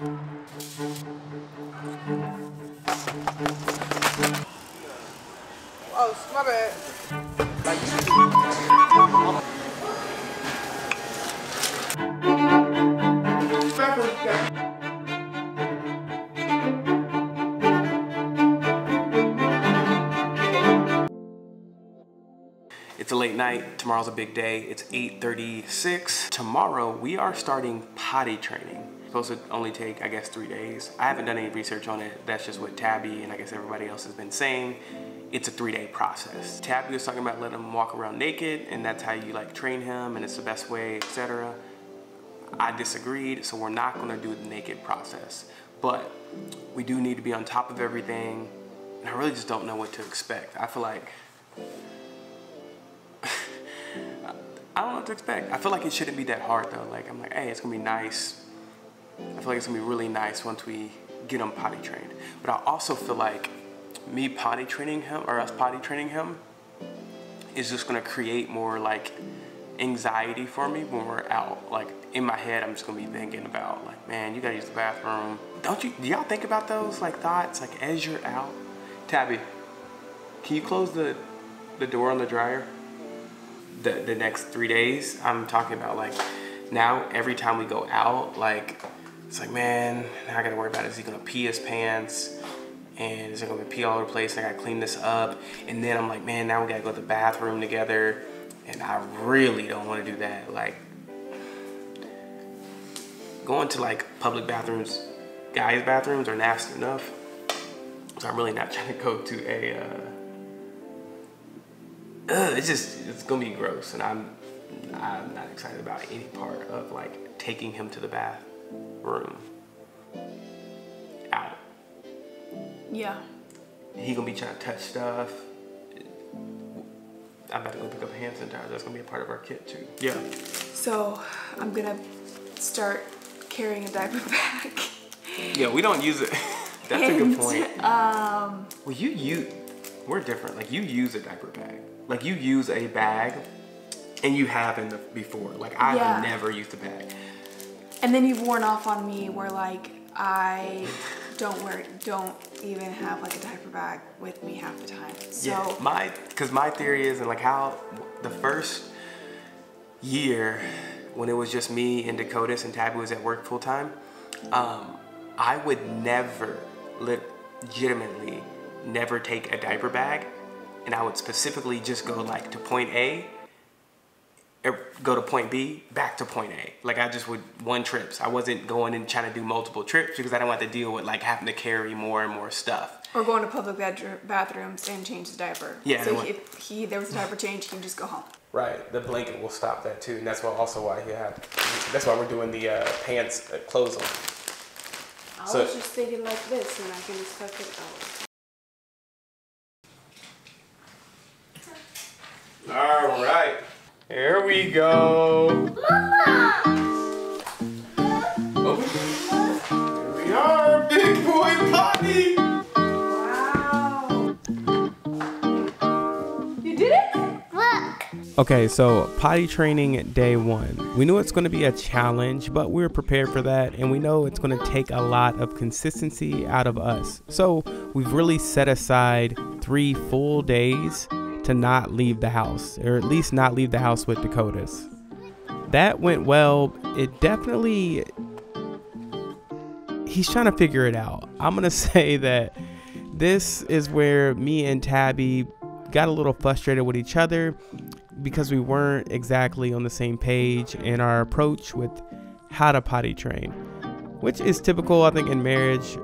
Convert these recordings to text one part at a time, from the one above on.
Oh, my bad. It's a late night. Tomorrow's a big day. It's 8:36. Tomorrow we are starting potty training. It's supposed to only take, I guess, 3 days. I haven't done any research on it. That's just what Tabby and I guess everybody else has been saying. It's a 3-day process. Tabby was talking about letting him walk around naked, and that's how you like train him, and it's the best way, etc. I disagreed, so we're not gonna do the naked process. But we do need to be on top of everything, and I really just don't know what to expect. I feel like, I don't know what to expect. I feel like it shouldn't be that hard though. Like, I'm like, hey, it's gonna be nice. I feel like it's gonna be really nice once we get him potty trained. But I also feel like me potty training him, or us potty training him, is just gonna create more like anxiety for me when we're out. Like in my head, I'm just gonna be thinking about like, man, you gotta use the bathroom. Do y'all think about those like thoughts, like as you're out? Tabby, can you close the door on the dryer? The next 3 days, I'm talking about like now every time we go out, like it's like, man, now I gotta worry about, is he gonna pee his pants? And is it gonna pee all over the place? And I gotta clean this up. And then I'm like, man, now we gotta go to the bathroom together. And I really don't wanna do that. Like going to like public bathrooms, guys' bathrooms are nasty enough. So I'm really not trying to go to a, it's gonna be gross, and I'm not excited about any part of like taking him to the bathroom out. Yeah. He gonna be trying to touch stuff. I'm about to go pick up hand sanitizer. That's gonna be a part of our kit too. Yeah. So I'm gonna start carrying a diaper bag. Yeah, we don't use it. That's a good point. Well, we're different. Like you use a diaper bag. Like you use a bag, and you have before. Like I've never used a bag. And then you've worn off on me where like I don't even have like a diaper bag with me half the time. So yeah, because my theory is, and like how the first year when it was just me and Dakotas and Tabby was at work full time, I would never legitimately never take a diaper bag, and I would specifically just go like to point A, or go to point B, back to point A. Like I just would one trips. I wasn't going and trying to do multiple trips because I don't want to deal with like having to carry more and more stuff. Or going to public bathrooms and change the diaper. Yeah. So if there was a diaper change, he can just go home. Right. The blanket will stop that too, and that's also why that's why we're doing the pants clothes on. I was just thinking like this, and I can just tuck it out. All right. Here we go. Mama! Oh. Here we are, big boy potty. Wow. You did it? Look. Okay, so potty training day 1. We knew it's going to be a challenge, but we were prepared for that, and we know it's going to take a lot of consistency out of us. So we've really set aside 3 full days to not leave the house, or at least not leave the house with Dakotas. That went well. It definitely, he's trying to figure it out. I'm gonna say that this is where me and Tabby got a little frustrated with each other because we weren't exactly on the same page in our approach with how to potty train, which is typical, I think, in marriage.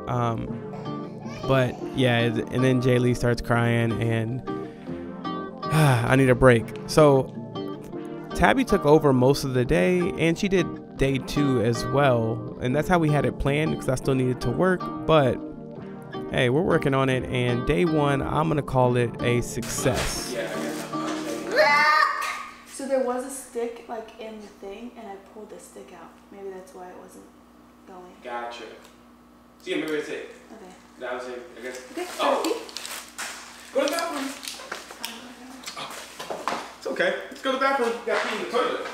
But yeah, and then Jaylee starts crying, and I need a break. So Tabby took over most of the day, and she did day 2 as well. And that's how we had it planned, because I still needed to work. But hey, we're working on it. And day 1, I'm going to call it a success. So there was a stick like in the thing, and I pulled the stick out. Maybe that's why it wasn't going. Gotcha. See, maybe that's it. Okay. That was it, I guess. Okay. Oh. Go to the bathroom. It's okay. Let's go to the bathroom. You got to pee in the toilet.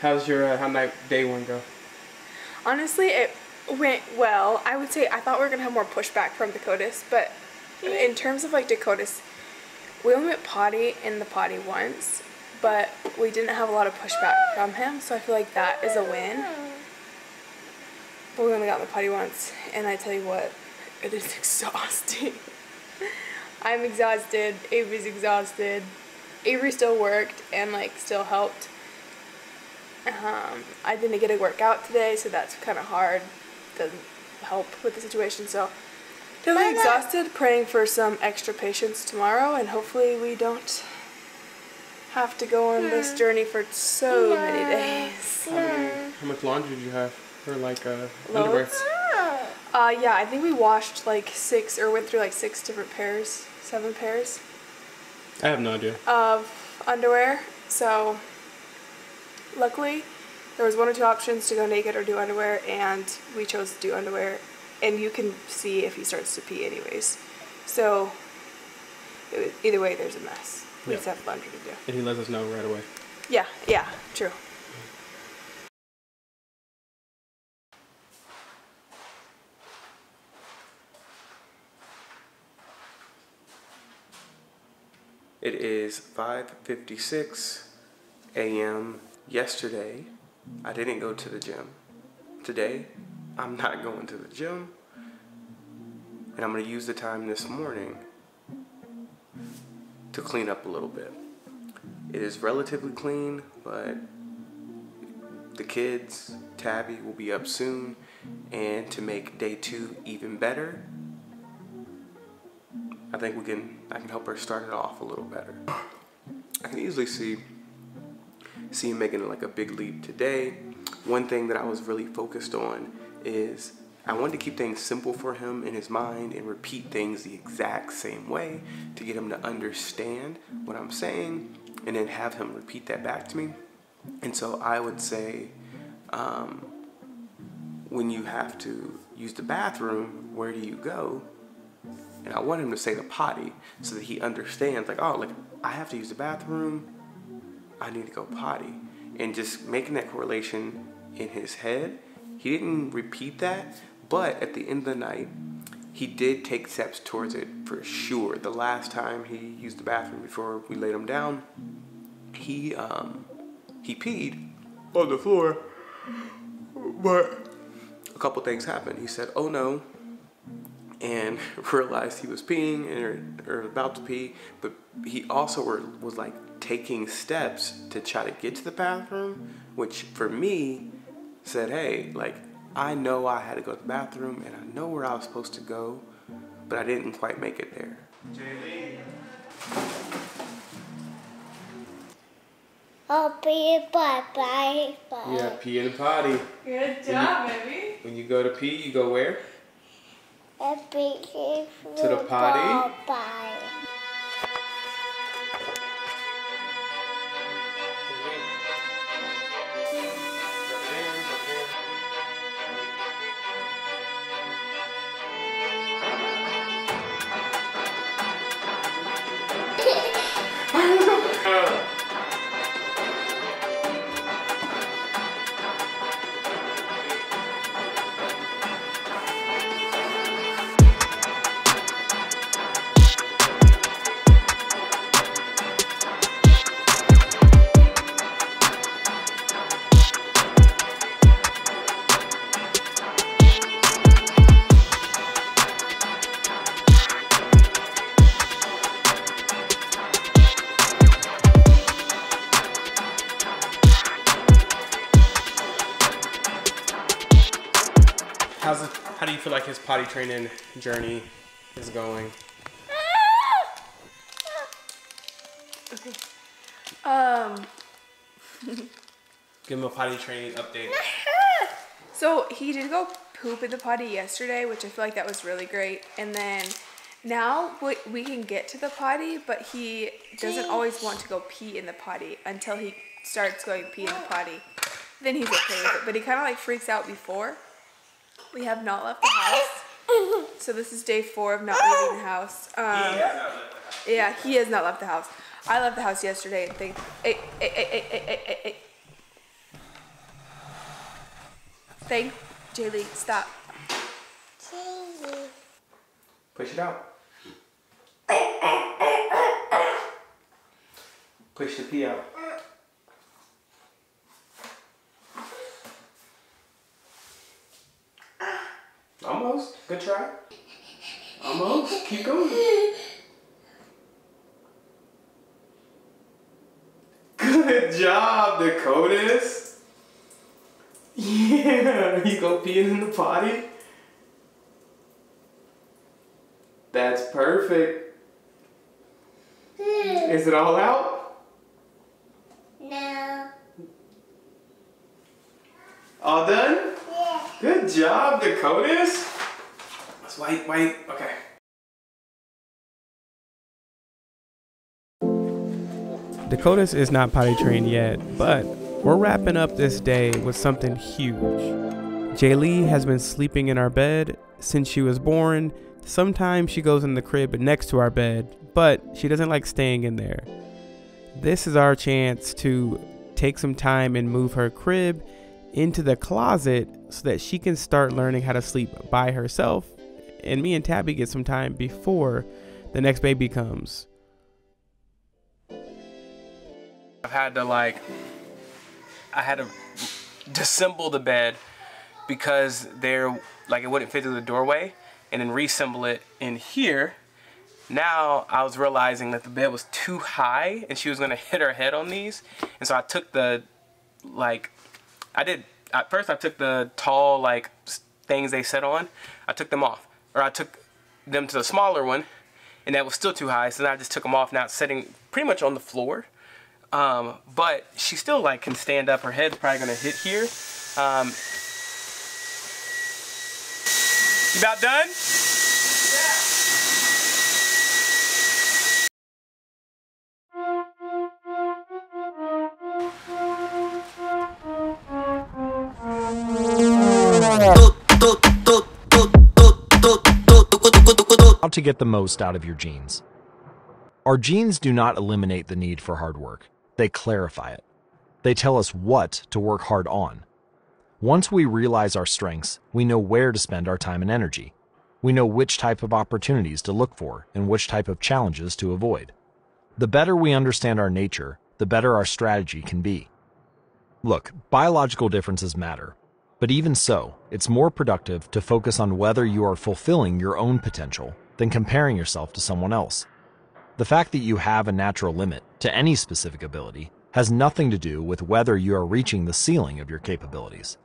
How's your how night day one go? Honestly, it went well. I would say I thought we were gonna have more pushback from Dakotas, but in terms of like Dakotas, we only went potty in the potty once, but we didn't have a lot of pushback from him, so I feel like that is a win. But we only got in the potty once, and I tell you what, it is exhausting. I'm exhausted. Avery's exhausted. Avery still worked and like still helped. I didn't get a workout today, so that's kind of hard. Doesn't help with the situation. So feeling exhausted, praying for some extra patience tomorrow, and hopefully we don't have to go on this journey for so many days. How much laundry did you have? Or like underwear? Yeah, I think we washed like 6 or went through like 6 different pairs, 7 pairs. I have no idea. Of underwear. So luckily there was 1 or 2 options to go naked or do underwear, and we chose to do underwear, and you can see if he starts to pee anyways. So either way there's a mess. We just have laundry to do. And he lets us know right away. Yeah, true. It is 5:56 a.m. Yesterday, I didn't go to the gym. Today, I'm not going to the gym. And I'm going to use the time this morning to clean up a little bit. It is relatively clean, but the kids, Tabby, will be up soon. And to make day 2 even better, I think I can help her start it off a little better. I can easily see him making like a big leap today. One thing that I was really focused on is I wanted to keep things simple for him in his mind and repeat things the exact same way to get him to understand what I'm saying and then have him repeat that back to me. And so I would say, when you have to use the bathroom, where do you go? And I want him to say the potty so that he understands, like, oh, like, I have to use the bathroom, I need to go potty. And just making that correlation in his head. He didn't repeat that, but at the end of the night, he did take steps towards it for sure. The last time he used the bathroom before we laid him down, he peed on the floor, but a couple things happened. He said, oh no, and realized he was peeing or about to pee, but he also was like taking steps to try to get to the bathroom, which for me said, hey, like, I know I had to go to the bathroom and I know where I was supposed to go, but I didn't quite make it there. I'll pee in potty. Yeah, pee in the potty. Good job, baby. When you go to pee, you go where? I'll pee To the potty? How do you feel like his potty training journey is going? Okay. Give him a potty training update. So he did go poop in the potty yesterday, which I feel like that was really great. And then now we can get to the potty, but he doesn't always want to go pee in the potty until he starts going pee in the potty. Then he's okay with it, but he kind of like freaks out before. We have not left the house. So this is day 4 of not leaving the house. Yeah, he has not left the house. I left the house yesterday and think, thing. Jaylee, stop. Push it out. Push the pee out. Almost. Good try. Almost. Keep going. Good job, Dakotas. Yeah. You go peeing in the potty. That's perfect. Is it all out? No. All done? Yeah. Good job, Dakotas. Let's wait. Okay. Dakotas is not potty trained yet, but we're wrapping up this day with something huge. Jaylee has been sleeping in our bed since she was born. Sometimes she goes in the crib next to our bed, but she doesn't like staying in there. This is our chance to take some time and move her crib into the closet so that she can start learning how to sleep by herself, and me and Tabby get some time before the next baby comes. I had to disassemble the bed because it wouldn't fit through the doorway, and then reassemble it in here. Now I was realizing that the bed was too high and she was gonna hit her head on these, and so I took the first I took the tall things they sit on, I took them off, or I took them to the smaller one, and that was still too high, so then I just took them off. Now it's sitting pretty much on the floor, but she still can stand up. Her head's probably gonna hit here. You about done? How to get the most out of your genes. Our genes do not eliminate the need for hard work. They clarify it. They tell us what to work hard on. Once we realize our strengths, we know where to spend our time and energy. We know which type of opportunities to look for and which type of challenges to avoid. The better we understand our nature, the better our strategy can be. Look, biological differences matter, but even so, it's more productive to focus on whether you are fulfilling your own potential than comparing yourself to someone else. The fact that you have a natural limit to any specific ability has nothing to do with whether you are reaching the ceiling of your capabilities.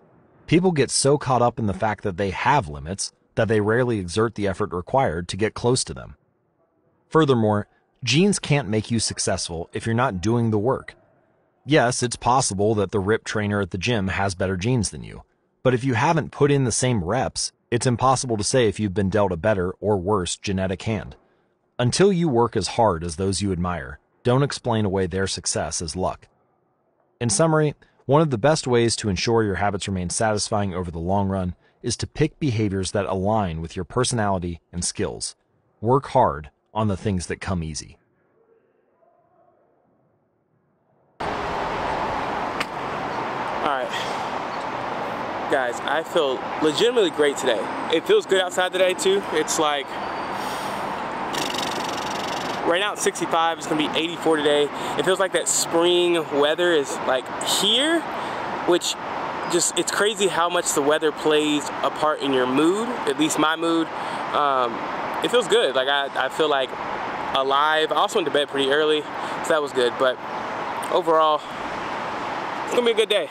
People get so caught up in the fact that they have limits that they rarely exert the effort required to get close to them. Furthermore, genes can't make you successful if you're not doing the work. Yes, it's possible that the ripped trainer at the gym has better genes than you, but if you haven't put in the same reps, it's impossible to say if you've been dealt a better or worse genetic hand. Until you work as hard as those you admire, don't explain away their success as luck. In summary, one of the best ways to ensure your habits remain satisfying over the long run is to pick behaviors that align with your personality and skills. Work hard on the things that come easy. Alright, guys, I feel legitimately great today. It feels good outside today too. It's right now it's 65, it's gonna be 84 today. It feels like that spring weather is here, which it's crazy how much the weather plays a part in your mood, at least my mood. It feels good, I feel alive. I also went to bed pretty early, so that was good, but overall, it's gonna be a good day.